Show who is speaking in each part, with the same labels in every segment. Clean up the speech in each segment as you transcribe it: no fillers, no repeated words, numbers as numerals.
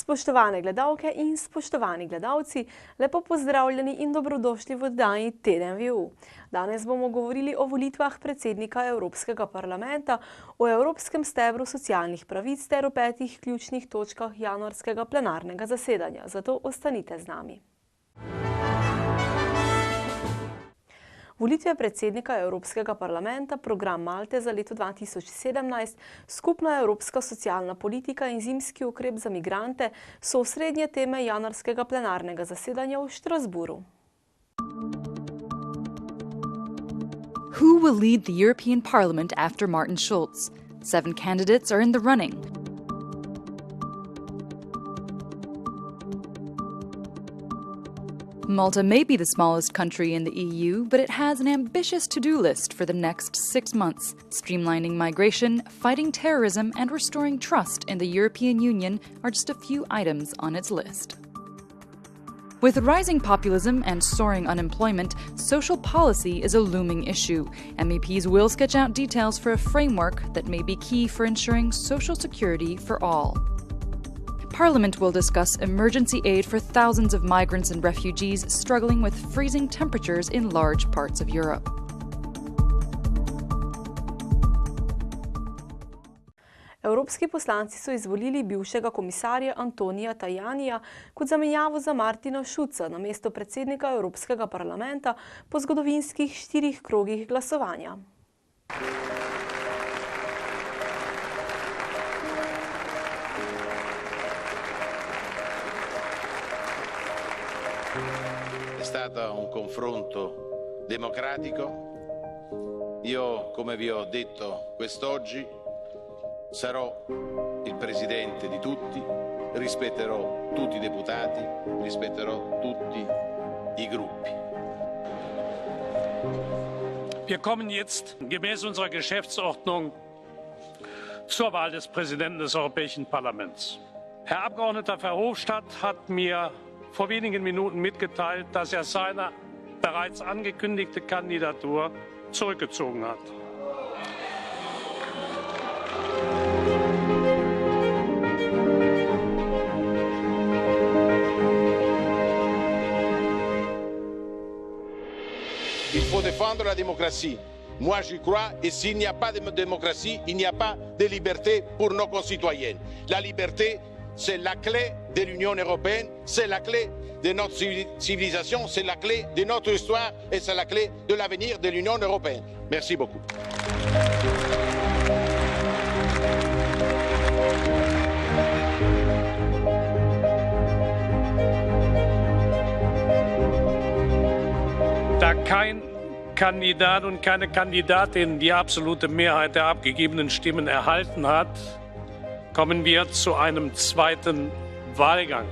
Speaker 1: Spoštovane gledalke in spoštovani gledalci, lepo pozdravljeni in dobrodošli v oddaji Teden v EU. Danes bomo govorili o volitvah predsednika Evropskega parlamenta, o evropskem stebru socialnih pravic ter o 5 ključnih točkah januarskega plenarnega zasedanja. Zato ostanite z nami. Volitve predsednika Evropskega parlamenta, program Malte za leto 2017, skupna evropska socialna politika in zimski ukrep za migrante so osrednje teme januarskega plenarnega zasedanja v Strasbourgu.
Speaker 2: Who will lead the European Parliament after Martin Schulz? 7 candidates are in the running. Malta may be the smallest country in the EU, but it has an ambitious to-do list for the next 6 months, streamlining migration, fighting terrorism, and restoring trust in the European Union are just a few items on its list. With rising populism and soaring unemployment, social policy is a looming issue. MEPs will sketch out details for a framework that may be key for ensuring social security for all. Parliament will discuss emergency aid for thousands of migrants and refugees struggling with freezing temperatures in large parts of Europe.
Speaker 1: Evropski poslanci so izvolili bivšega komisarja Antonija Tajanija kot zamenjavo za Martina Schulza namesto predsednika Evropskega parlamenta po zgodovinskih 4 krogih glasovanja.
Speaker 3: È stato un confronto democratico. Io, come vi ho detto quest'oggi, sarò il presidente di tutti, rispetterò tutti i deputati, rispetterò tutti i gruppi.
Speaker 4: Wir kommen jetzt gemäß unserer Geschäftsordnung zur Wahl des Präsidenten des Europäischen Parlaments. Herr Abgeordneter Verhofstadt hat mir vor wenigen Minuten mitgeteilt, dass er seine bereits angekündigte Kandidatur zurückgezogen hat.
Speaker 3: Il faut défendre la démocratie. Moi, j'y crois, et s'il n'y a pas de démocratie, il n'y a pas de liberté pour nos concitoyens. La liberté, c'est la clé de l'Union européenne, c'est la clé de notre civilisation, c'est la clé de notre histoire et c'est la clé de l'avenir de l'Union européenne. Merci beaucoup.
Speaker 4: Da kein Kandidat und keine Kandidatin die absolute Mehrheit der abgegebenen Stimmen erhalten hat, kommen wir zu einem zweiten Wahlgang.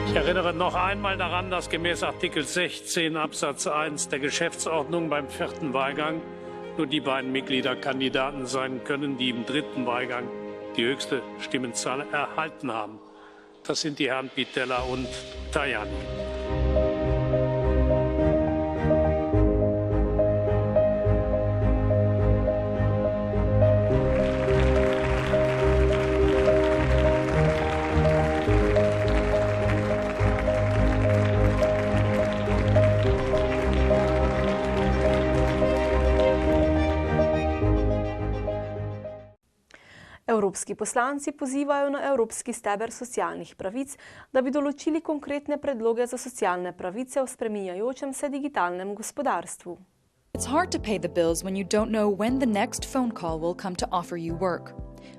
Speaker 4: Ich erinnere noch einmal daran, dass gemäß Artikel 16 Absatz 1 der Geschäftsordnung beim 4. Wahlgang nur die beiden Mitglieder Kandidaten sein können, die im 3. Wahlgang die höchste Stimmenzahl erhalten haben. Das sind die Herren Pittella und Tajani.
Speaker 1: Evropski poslanci pozivajo na evropski steber socialnih pravic, da bi določili konkretne predloge za socialne pravice v spreminjajočem se digitalnem gospodarstvu.
Speaker 2: It's hard to pay the bills when you don't know when the next phone call will come to offer you work.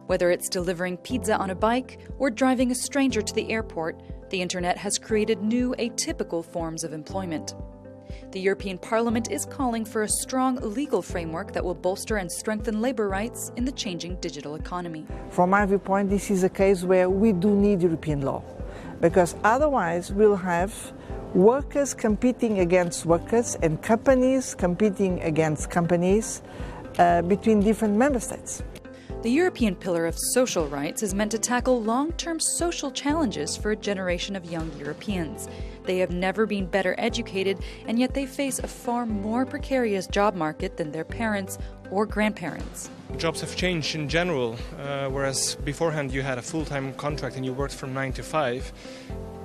Speaker 2: Whether it's delivering pizza on a bike or driving a stranger to the airport, the internet has created new atypical forms of employment. The European Parliament is calling for a strong legal framework that will bolster and strengthen labour rights in the changing digital economy.
Speaker 5: From my viewpoint, this is a case where we do need European law, because otherwise we'll have workers competing against workers and companies competing against companies between different member states.
Speaker 2: The European Pillar of Social Rights is meant to tackle long-term social challenges for a generation of young Europeans. They have never been better educated, and yet they face a far more precarious job market than their parents or grandparents.
Speaker 6: Jobs have changed in general, whereas beforehand you had a full-time contract and you worked from 9 to 5.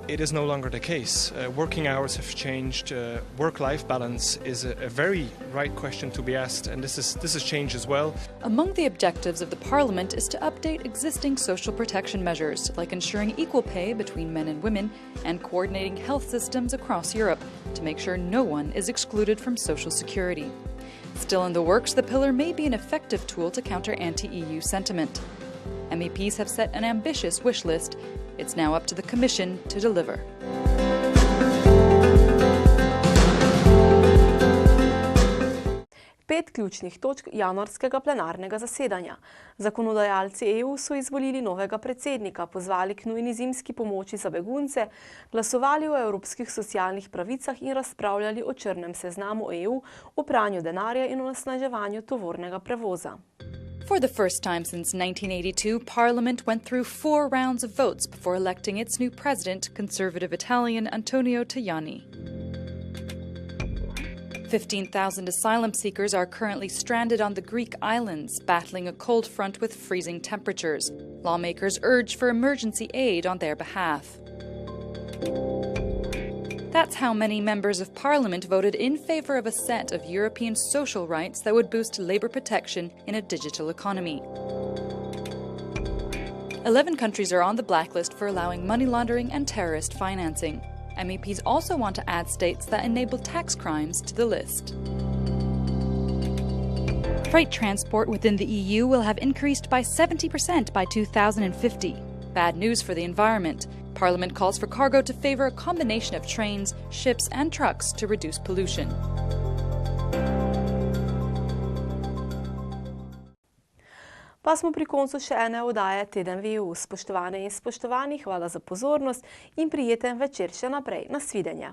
Speaker 6: It is no longer the case. Working hours have changed. Work-life balance is a very right question to be asked, and this has changed as well.
Speaker 2: Among the objectives of the Parliament is to update existing social protection measures, like ensuring equal pay between men and women and coordinating health systems across Europe to make sure no one is excluded from social security. Still in the works, the pillar may be an effective tool to counter anti-EU sentiment. MEPs have set an ambitious wish list. It's now up to the Commission to deliver.
Speaker 1: Pet ključnih točk januarskega plenarnega zasedanja. Zakonodajalci EU so izvolili novega predsednika, pozvali k nujni zimski pomoči za begunce, glasovali o evropskih socialnih pravicah in razpravljali o črnem seznamu EU, o pranju denarja in o onesnaževanju tovornega prevoza.
Speaker 2: For the first time since 1982, Parliament went through 4 rounds of votes before electing its new president, Conservative Italian Antonio Tajani. 15,000 asylum seekers are currently stranded on the Greek islands, battling a cold front with freezing temperatures. Lawmakers urge for emergency aid on their behalf. That's how many members of Parliament voted in favour of a set of European social rights that would boost labour protection in a digital economy. 11 countries are on the blacklist for allowing money laundering and terrorist financing. MEPs also want to add states that enable tax crimes to the list. Freight transport within the EU will have increased by 70% by 2050. Bad news for the environment. Parliament calls for cargo to favour a combination of trains, ships and trucks to reduce pollution.
Speaker 1: Pa smo pri koncu še ene oddaje Teden v EU. Spoštovane in spoštovani, hvala za pozornost in prijeten večer še naprej. Nasvidenja.